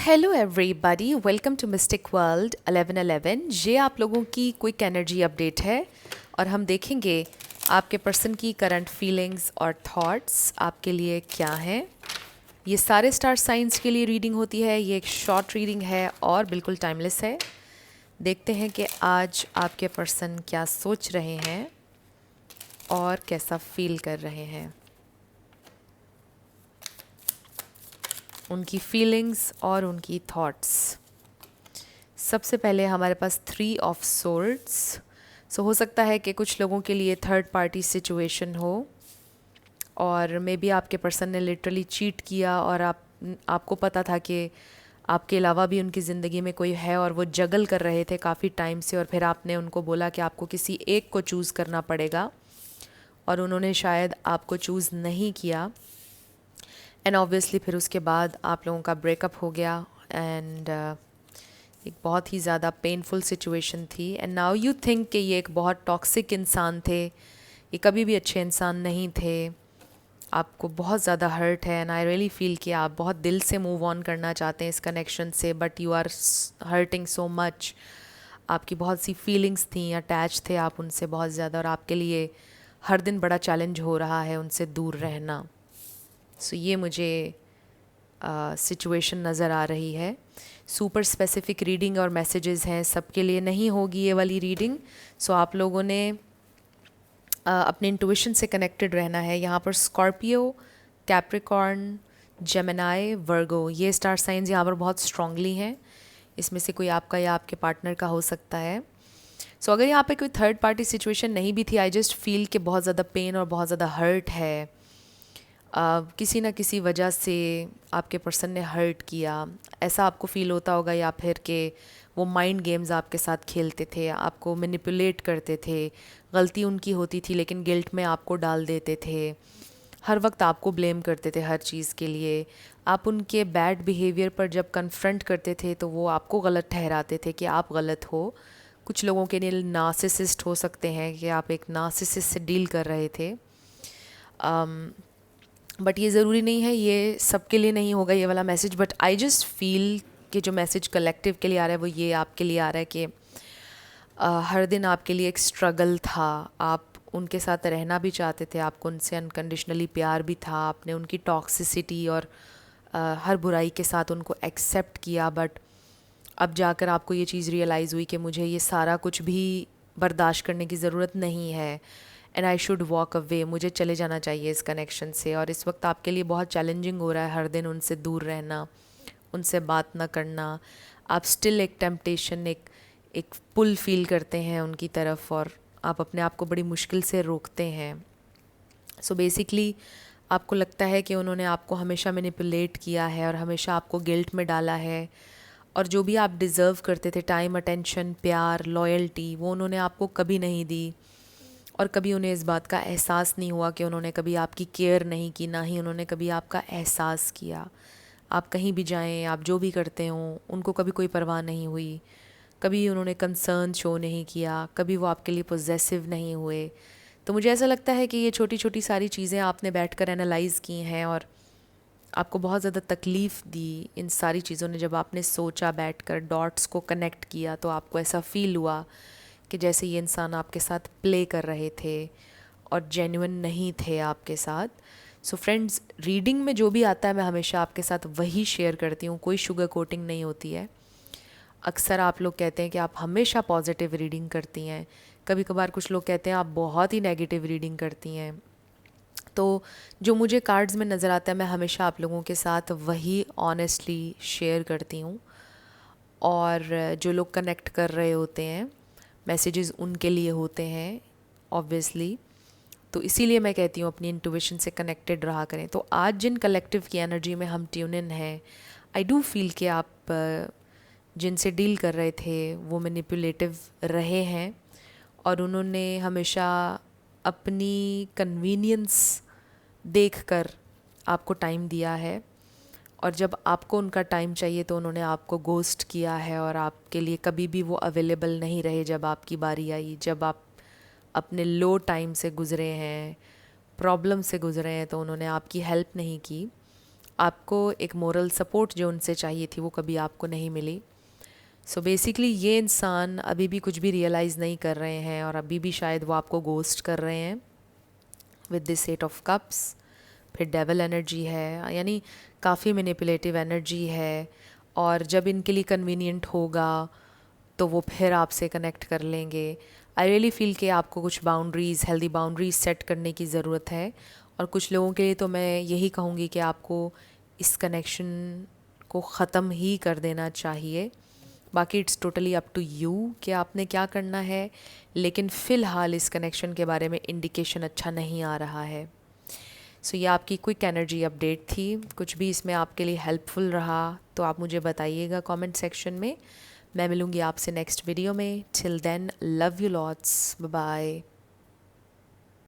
Hello everybody, welcome to Mystic World 1111। ये आप लोगों की क्विक एनर्जी अपडेट है और हम देखेंगे आपके पर्सन की करंट फीलिंग्स और थॉट्स आपके लिए क्या हैं। ये सारे स्टार साइंस के लिए रीडिंग होती है। ये एक शॉर्ट रीडिंग है और बिल्कुल टाइमलेस है। देखते हैं कि आज आपके पर्सन क्या सोच रहे हैं और कैसा फील कर रहे हैं, उनकी फीलिंग्स और उनकी थॉट्स। सबसे पहले हमारे पास 3 ऑफ सोर्ड्स। सो हो सकता है कि कुछ लोगों के लिए थर्ड पार्टी सिचुएशन हो और मे बी आपके पर्सन ने लिटरली चीट किया और आपको पता था कि आपके अलावा भी उनकी ज़िंदगी में कोई है और वो जगल कर रहे थे काफ़ी टाइम से, और फिर आपने उनको बोला कि आपको किसी एक को चूज़ करना पड़ेगा और उन्होंने शायद आपको चूज़ नहीं किया। एंड ऑब्वियसली फिर उसके बाद आप लोगों का ब्रेकअप हो गया एंड एक बहुत ही ज़्यादा पेनफुल सिचुएशन थी। एंड नाउ यू थिंक कि ये एक बहुत टॉक्सिक इंसान थे, ये कभी भी अच्छे इंसान नहीं थे, आपको बहुत ज़्यादा हर्ट है। एंड आई रियली फील कि आप बहुत दिल से मूव ऑन करना चाहते हैं इस कनेक्शन से, but you are hurting so much. आपकी बहुत सी फीलिंग्स थी, अटैच थे आप उनसे बहुत ज़्यादा, और आपके लिए हर दिन बड़ा चैलेंज हो रहा है उनसे दूर रहना। सो ये मुझे सिचुएशन नज़र आ रही है। सुपर स्पेसिफिक रीडिंग और मैसेजेस हैं, सबके लिए नहीं होगी ये वाली रीडिंग। सो आप लोगों ने अपने इंट्यूशन से कनेक्टेड रहना है। यहाँ पर स्कॉर्पियो, कैप्रिकॉर्न, जेमिनाई, वर्गो, ये स्टार साइंस यहाँ पर बहुत स्ट्रांगली हैं। इसमें से कोई आपका या आपके पार्टनर का हो सकता है। सो अगर यहाँ पे कोई थर्ड पार्टी सिचुएशन नहीं भी थी, आई जस्ट फील कि बहुत ज़्यादा पेन और बहुत ज़्यादा हर्ट है। किसी ना किसी वजह से आपके पर्सन ने हर्ट किया, ऐसा आपको फील होता होगा, या फिर कि वो माइंड गेम्स आपके साथ खेलते थे, आपको मैनिपुलेट करते थे, गलती उनकी होती थी लेकिन गिल्ट में आपको डाल देते थे, हर वक्त आपको ब्लेम करते थे हर चीज़ के लिए। आप उनके बैड बिहेवियर पर जब कन्फ्रंट करते थे तो वो आपको गलत ठहराते थे कि आप गलत हो। कुछ लोगों के लिए नार्सिसिस्ट हो सकते हैं कि आप एक नार्सिसिस्ट से डील कर रहे थे। बट ये ज़रूरी नहीं है, ये सबके लिए नहीं होगा ये वाला message, but I just feel कि जो मैसेज कलेक्टिव के लिए आ रहा है वो ये आपके लिए आ रहा है कि हर दिन आपके लिए एक स्ट्रगल था। आप उनके साथ रहना भी चाहते थे, आपको उनसे अनकंडीशनली प्यार भी था, आपने उनकी टॉक्सिसिटी और हर बुराई के साथ उनको एक्सेप्ट किया, बट अब जाकर आपको ये चीज़ रियलाइज़ हुई कि मुझे ये सारा कुछ भी बर्दाश्त करने की ज़रूरत नहीं है and I should walk away, मुझे चले जाना चाहिए इस कनेक्शन से। और इस वक्त आपके लिए बहुत चैलेंजिंग हो रहा है हर दिन उनसे दूर रहना, उनसे बात ना करना। आप स्टिल एक टेम्पटेशन, एक पुल फील करते हैं उनकी तरफ और आप अपने आप को बड़ी मुश्किल से रोकते हैं। सो बेसिकली आपको लगता है कि उन्होंने आपको हमेशा मैनिपुलेट किया है और हमेशा आपको गिल्ट में डाला है, और जो भी आप डिज़र्व करते थे, टाइम, अटेंशन, प्यार, लॉयल्टी, वो उन्होंने आपको कभी नहीं दी। और कभी उन्हें इस बात का एहसास नहीं हुआ कि उन्होंने कभी आपकी केयर नहीं की, ना ही उन्होंने कभी आपका एहसास किया। आप कहीं भी जाएं, आप जो भी करते हों, उनको कभी कोई परवाह नहीं हुई, कभी उन्होंने कंसर्न शो नहीं किया, कभी वो आपके लिए पॉजेसिव नहीं हुए। तो मुझे ऐसा लगता है कि ये छोटी छोटी सारी चीज़ें आपने बैठकर एनालाइज़ की हैं और आपको बहुत ज़्यादा तकलीफ़ दी इन सारी चीज़ों ने। जब आपने सोचा, बैठकर डॉट्स को कनेक्ट किया, तो आपको ऐसा फ़ील हुआ कि जैसे ये इंसान आपके साथ प्ले कर रहे थे और जेन्युइन नहीं थे आपके साथ। सो फ्रेंड्स, रीडिंग में जो भी आता है मैं हमेशा आपके साथ वही शेयर करती हूँ, कोई शुगर कोटिंग नहीं होती है। अक्सर आप लोग कहते हैं कि आप हमेशा पॉजिटिव रीडिंग करती हैं, कभी कभार कुछ लोग कहते हैं आप बहुत ही नेगेटिव रीडिंग करती हैं। तो जो मुझे कार्ड्स में नज़र आता है मैं हमेशा आप लोगों के साथ वही ऑनेस्टली शेयर करती हूँ, और जो लोग कनेक्ट कर रहे होते हैं मैसेजेस उनके लिए होते हैं ऑब्वियसली। तो इसीलिए मैं कहती हूँ अपनी इंट्यूशन से कनेक्टेड रहा करें। तो आज जिन कलेक्टिव की एनर्जी में हम ट्यून इन हैं, आई डू फील कि आप जिनसे डील कर रहे थे वो मैनिपुलेटिव रहे हैं और उन्होंने हमेशा अपनी कन्वीनियंस देखकर आपको टाइम दिया है, और जब आपको उनका टाइम चाहिए तो उन्होंने आपको गोस्ट किया है और आपके लिए कभी भी वो अवेलेबल नहीं रहे। जब आपकी बारी आई, जब आप अपने लो टाइम से गुज़रे हैं, प्रॉब्लम से गुज़रे हैं, तो उन्होंने आपकी हेल्प नहीं की। आपको एक मोरल सपोर्ट जो उनसे चाहिए थी वो कभी आपको नहीं मिली। सो बेसिकली ये इंसान अभी भी कुछ भी रियलाइज़ नहीं कर रहे हैं और अभी भी शायद वो आपको गोस्ट कर रहे हैं with this eight of cups. फिर डेवल एनर्जी है, यानी काफ़ी मैनिपुलेटिव एनर्जी है। और जब इनके लिए कन्वीनियंट होगा तो वो फिर आपसे कनेक्ट कर लेंगे। आई रियली फील कि आपको कुछ बाउंड्रीज़, हेल्दी बाउंड्रीज सेट करने की ज़रूरत है। और कुछ लोगों के लिए तो मैं यही कहूँगी कि आपको इस कनेक्शन को ख़त्म ही कर देना चाहिए। बाकी it's totally up to you कि आपने क्या करना है, लेकिन फ़िलहाल इस कनेक्शन के बारे में इंडिकेशन अच्छा नहीं आ रहा है। सो ये आपकी क्विक एनर्जी अपडेट थी। कुछ भी इसमें आपके लिए हेल्पफुल रहा तो आप मुझे बताइएगा कमेंट सेक्शन में। मैं मिलूँगी आपसे नेक्स्ट वीडियो में। Till then, love you lots, bye bye.